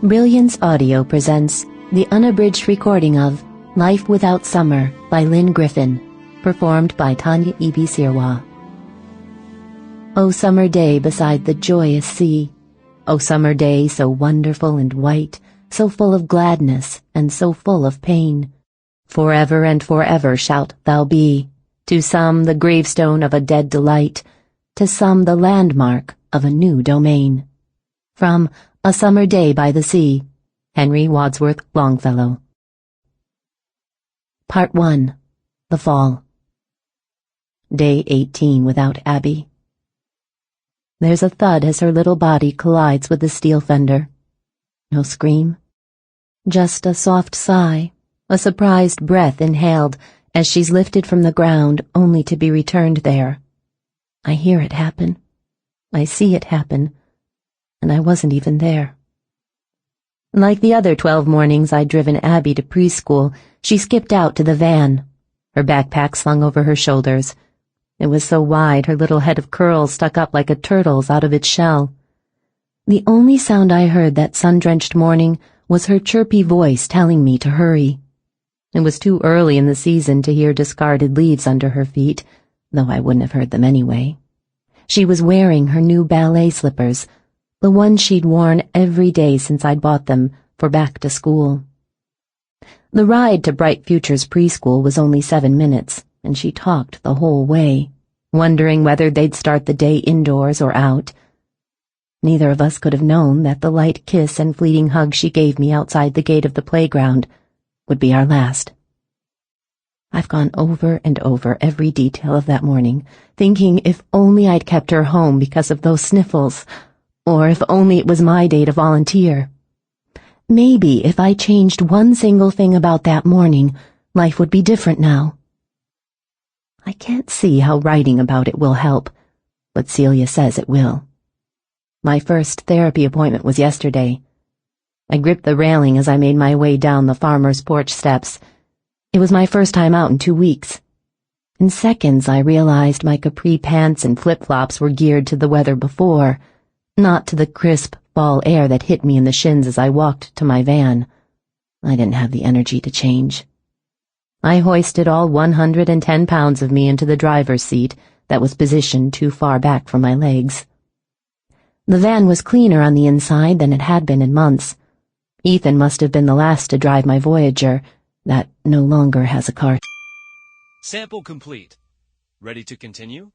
Brilliance Audio presents the unabridged recording of Life Without Summer by Lynne Griffin, performed by Tanya Eby. O summer day beside the joyous sea, O summer day so wonderful and white, so full of gladness and so full of pain, forever and forever shalt thou be, to some the gravestone of a dead delight, to some the landmark of a new domain. From A Summer Day by the Sea, Henry Wadsworth Longfellow. Part 1. The Fall. Day 18 without Abby. There's a thud as her little body collides with the steel fender. No scream. Just a soft sigh, a surprised breath inhaled as she's lifted from the ground only to be returned there. I hear it happen. I see it happen. And I wasn't even there. Like the other 12 mornings I'd driven Abby to preschool, she skipped out to the van, her backpack slung over her shoulders. It was so wide her little head of curls stuck up like a turtle's out of its shell. The only sound I heard that sun-drenched morning was her chirpy voice telling me to hurry. It was too early in the season to hear discarded leaves under her feet, though I wouldn't have heard them anyway. She was wearing her new ballet slippers, the ones she'd worn every day since I'd bought them for back to school. The ride to Bright Future's preschool was only 7 minutes, and she talked the whole way, wondering whether they'd start the day indoors or out. Neither of us could have known that the light kiss and fleeting hug she gave me outside the gate of the playground would be our last. I've gone over and over every detail of that morning, thinking if only I'd kept her home because of those sniffles, or if only it was my day to volunteer. Maybe if I changed one single thing about that morning, life would be different now. I can't see how writing about it will help, but Celia says it will. My first therapy appointment was yesterday. I gripped the railing as I made my way down the farmer's porch steps. It was my first time out in 2 weeks. In seconds I realized my capri pants and flip-flops were geared to the weather before, not to the crisp fall air that hit me in the shins as I walked to my van. I didn't have the energy to change. I hoisted all 110 pounds of me into the driver's seat that was positioned too far back from my legs. The van was cleaner on the inside than it had been in months. Ethan must have been the last to drive my Voyager, that no longer has a car. Sample complete. Ready to continue?